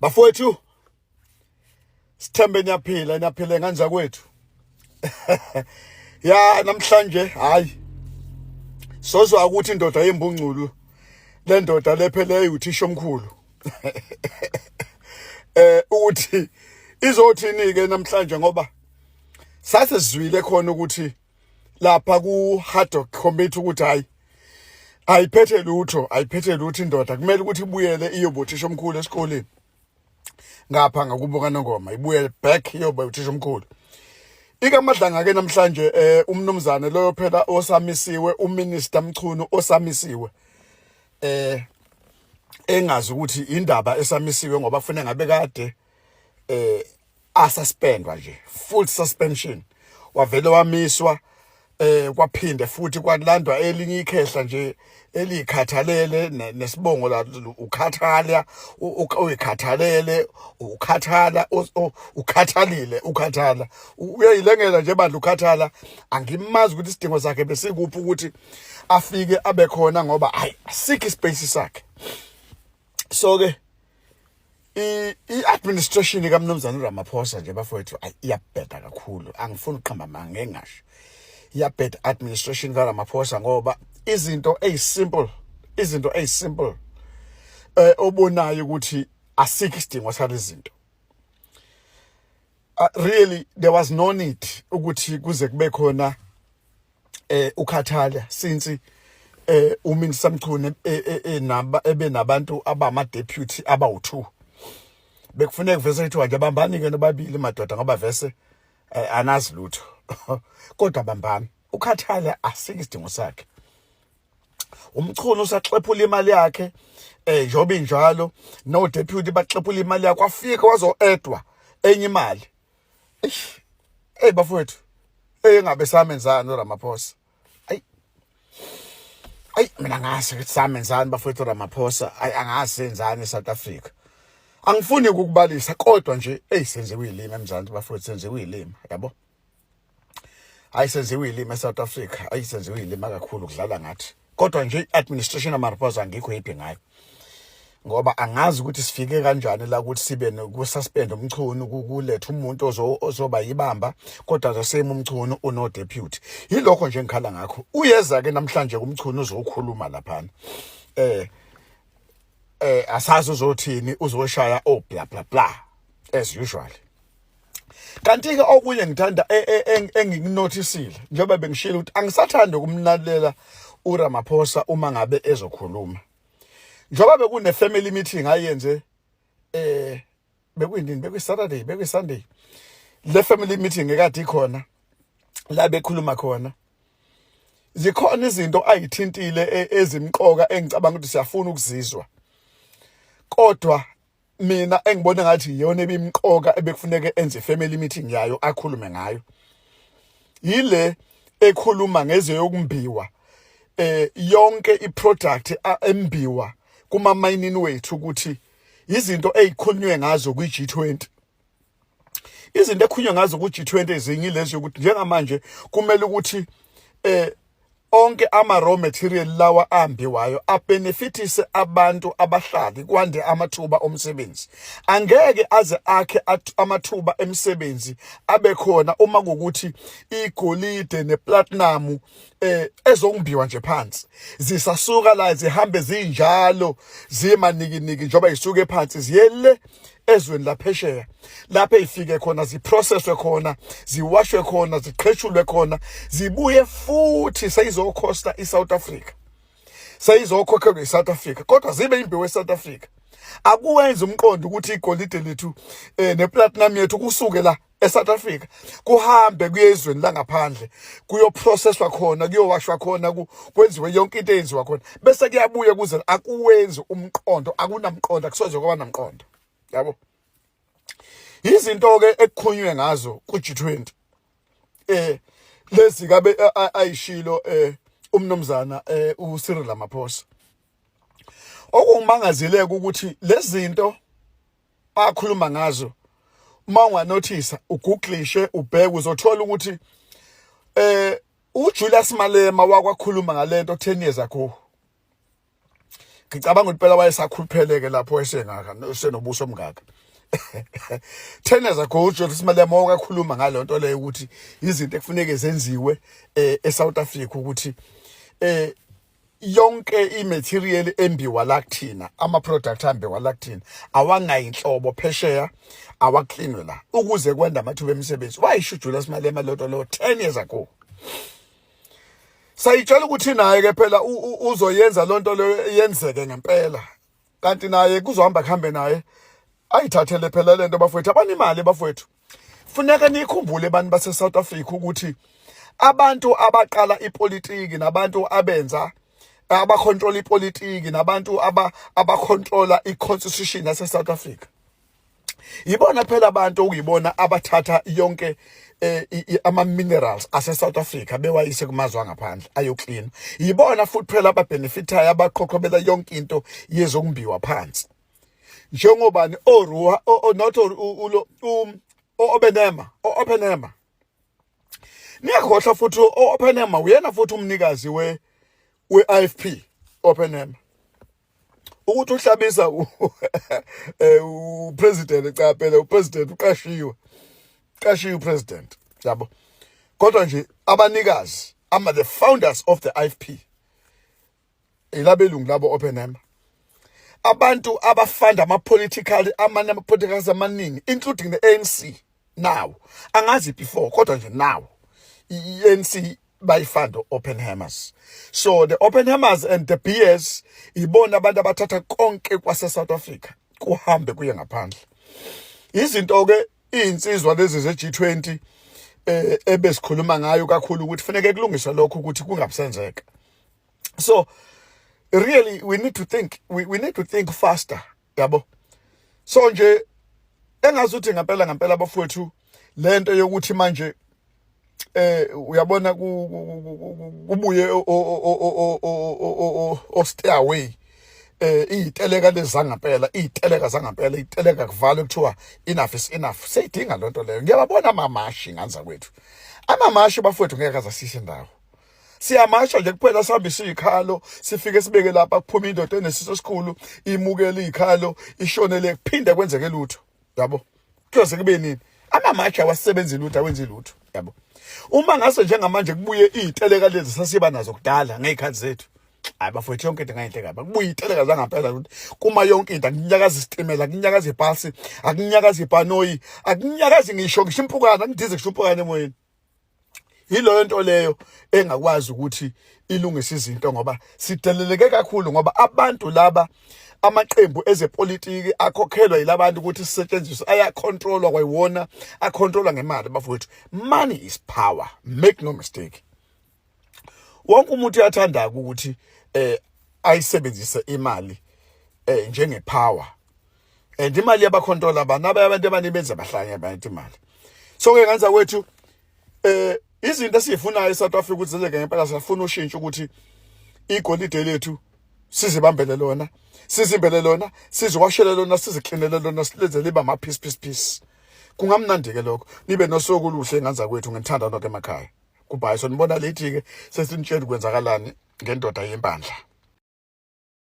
Bafowethu sithembe niyaphila nganja kwethu. Ya namhlanje hayi sozwa ukuthi indoda yembungculu le ndoda lephele uthisha omkhulu. Ukuthi izothini ke namhlanje ngoba sase sizwile khona ukuthi lapha ku Haddock Committee ukuthi hayi ayiphethe lutho indoda kumele ukuthi ibuyele iyobothisha omkhulu esikoleni. Ngapha ngakubuka nongoma ibuye back iyoba uthisha omkhulu. Ikamadlanga ke namhlanje umnumzane loyo phela osamisiwe uMinister Mchunu osamisiwe engazi ukuthi indaba esamisiwe ngoba kufanele ngabe kade asuspendwa nje full suspension wavele wamiswa kwaphinde futhi kwalandwa elinye ikhehla nje elikhathalele nesibongo la ukhathala uyikhathalele ukhathala ukhathala uyayilengela nje bandla ukhathala angimazi ukuthi isidingo sakhe besikuphi ukuthi afike abe khona ngoba hayi asikho ispace sakhe. So ke i-administration kaMnumzane Ramaphosa nje bafowethu iyabheda kakhulu angifuni uqamba manga ngengasho iyabheda administration kaRamaphosa ngoba izinto ezisimple obonayo ukuthi asikho isidingo salezi zinto. Really there was no need ukuthi kuze kube khona ukhathala since uMinister Mchunu ebenabantu abama deputy abawu2 bekufuneka kuvese ukuthi waje bambani ke nobabili madoda ngoba vese anazi lutho kodwa bambani ukhathala asikho isidingo sakhe. UMchunu usaxephula imali yakhe njobe njalo no deputy baxephula imali yakhe kwafika wazo-edwa enye imali. Bafowethu engabe samenzani uRamaphosa mina ngase ukuthi samenzani bafowethu Ramaphosa angasenzani eSouth Africa. Angifuni ukukubalisa kodwa nje senziwe ilimi eMzansi bafowethu senziwe ilimi yabo. Senziwe ilimi eSouth Africa senziwe ilimi kakhulu kudlala ngathi. Kodwa nje administration yaMaphosa angikho happy ngayo. Ngoba angazi ukuthi sifike kanjani la ukuthi sibe nokususpend uMchunu kuletha umuntu ozoba yibamba kodwa zasema uMchunu uno deputy. Yilokho nje ngikhala ngakho. Uyeza ke namhlanje uMchunu uzokhuluma lapha. Asazi uzothini uzoshaya bla bla bla as usual. Kanti ke okunye ngithanda engikunotisile njengoba bengishilo ukuthi angisathanda ukumnalela uRamaphosa uma ngabe ezokhuluma. Njoba bekune family meeting ayenze bekuyindini bekuyiSaturday bekuyiSunday le family meeting ekade ikhona la bekhuluma khona zikhona izinto ayithintile ezimqoka engicabanga ukuthi siyafuna ukuzizwa kodwa mina engibona ngathi iyona ebimqoka ebekufuneka enze family meeting yayo akhulume ngayo yile ekhuluma ngeze yokumbiwa yonke iproduct embiwa kuma mining wethu ukuthi izinto ezikhulunywe ngazo kwi-G20 izinto ekhunywa ngazo ku-G20 ezinye lezi ukuthi njengamanje kumele ukuthi onke ama raw material lawa ambiwayo abenefitise abantu abahlali kwande amathuba omsebenzi. Angeke aze akhe amathuba emsebenzi abekhona uma ngokuthi igolide neplatinum ezongbiwa nje phansi zisasuka la zihambe zinjalo zimanikiniki njoba isuke phansi ziyele ezweni laphesheya lapha ifike khona ziprocesswe khona ziwashwe khona ziqheshulwe khona zibuye futhi seyizokhosta iSouth Africa seyizokhokhelwa iSouth Africa kodwa zibe imbewu eSouth Africa. Akuwenza umqondo ukuthi igolide lethu neplatinum yethu kusuke la eSouth Africa kuhambe kuyezweni la ngaphandle kuyoprocesswa khona kuyowashwa khona kwenziwe yonke into eyenziwa khona bese kuyabuya kuze akuwenzi umqondo akunamqondo akusoze kwaba namqondo yabo. Izinto ke ekukhunywe ngazo ku-G20 lezi kabe ayishilo umnumzana uCyril Ramaphosa okungimangazeleka ukuthi lezi zinto akhuluma ngazo uma unganothisa ugooglishe ubheke uzothola ukuthi uJulius Malema wakwakhuluma ngalento 10 years ago ngicabanga ukuthi phela wayesakhulupheleke lapho esengaka senobuso omngaka 10 years ago uJohn Malema wakakhuluma ngale nto leyo ukuthi izinto ekufuneke zenziwe eSouth Africa ukuthi yonke imaterial embiwa la kuthina ama product ambiwa la kuthina awangayinhlobo phesheya awaklinwe la ukuze kwenda amathuba emisebenzi wayishujula Malema lonto lo 10 years ago. Sayitshela ukuthi naye ke phela uzoyenza lonto le yenzeke ngempela kanti naye kuzohamba kuhambe naye ayithathele phela lento bafowethu abanimali bafowethu. Funeka nikhumbule abantu base South Africa ukuthi abantu abaqala ipolitiki nabantu abenza abacontrol ipolitiki nabantu abacontrola iconstitution yase South Africa yibona phela abantu ukuyibona abathatha yonke ama minerals ase South Africa bewayise kumazwe ngaphandle ayoclean yibona futhi phela ababenefitayo abaqoqobela yonke into yezongumbiwa phansi njengobani oRuwa Oppenheimer niyakhohlwa futhi Oppenheimer uyena futhi umnikazi we-IFP Oppenheimer ukuthi uhlabisa upresident cha phela upresident uqashiwe upresident yabo kodwa nje abanikazi the founders of the IFP ilabelungu labo Oppenheimer abantu abafanda ama-political amaningi including the ANC now angazi before kodwa nje now i-ANC bayifanda Oppenheimers. So the Oppenheimers and the BS ibona abantu abathatha konke kwase South Africa kuhambe kuye ngaphandle izinto ke insizwa lezi ze G20 ebesikhuluma ngayo kakhulu ukuthi funeke kulungiswe lokho ukuthi kungabusenzeka. So really we need to think faster yabo. So nje engazuthi ngempela bafowethu lento yokuthi manje uyabona kubuye o stairway iteleka lezangaphela iteleka kuvalwe kuthiwa enough is enough seyidinga lonto leyo ngiyabona amamashi nganza kwethu amamashi bafowethu ngeke azasishe indawo siyamasha nje kuphela sihambe siyikhalo sifike sibeke lapha kuphuma indoda enesiso esikhulu imukele izikhalo ishonele kuphinde kwenzeke lutho yabo kuyoze kube nini amamashi awasebenzi lutho awenzi lutho yabo. Uma ngase njengamanje kubuye iziteleka lezi sasiba nazo kudala ngezikhathi zethu hayi bafowethu yonke into ngayinhle kabi kubuye iziteleka zangaphela ukuthi kuma yonke into akunyakaza isitimela akunyakaza ibhasi akunyakaza ibhanoyi akunyakaza ngisho impukana ngidize kushumpukana emoyeni yilo nto leyo engakwazi ukuthi ilungise izinto ngoba sideleleke kakhulu ngoba abantu laba amaqembu ezepolitiki akhokhelwa yilabantu ukuthi sisetshenziswe ayacontrolwa kwayiwona acontrolwa ngemali bafowethu. Money is power, make no mistake. Wonke umuntu uyathanda ukuthi ayisebenzise imali njenge power and imali yabacontrola abantu abanebenza bahlanye abantu imali. So ke ngenza kwethu izinto esizifunayo eSouth Africa ukuthi zenzeke ngempela sifuna ushintsho ukuthi igolide lethu sizibambele lona sizimbele lona siziwashele lona siziklinele lona silenze liba ama piece kungamnandi ke lokho nibe nosuku oluhle nganza kwethu ngithanda nonke emakhaya goodbye so nibona lethi ke sesinitshela ukwenzakalani ngendoda yempandla.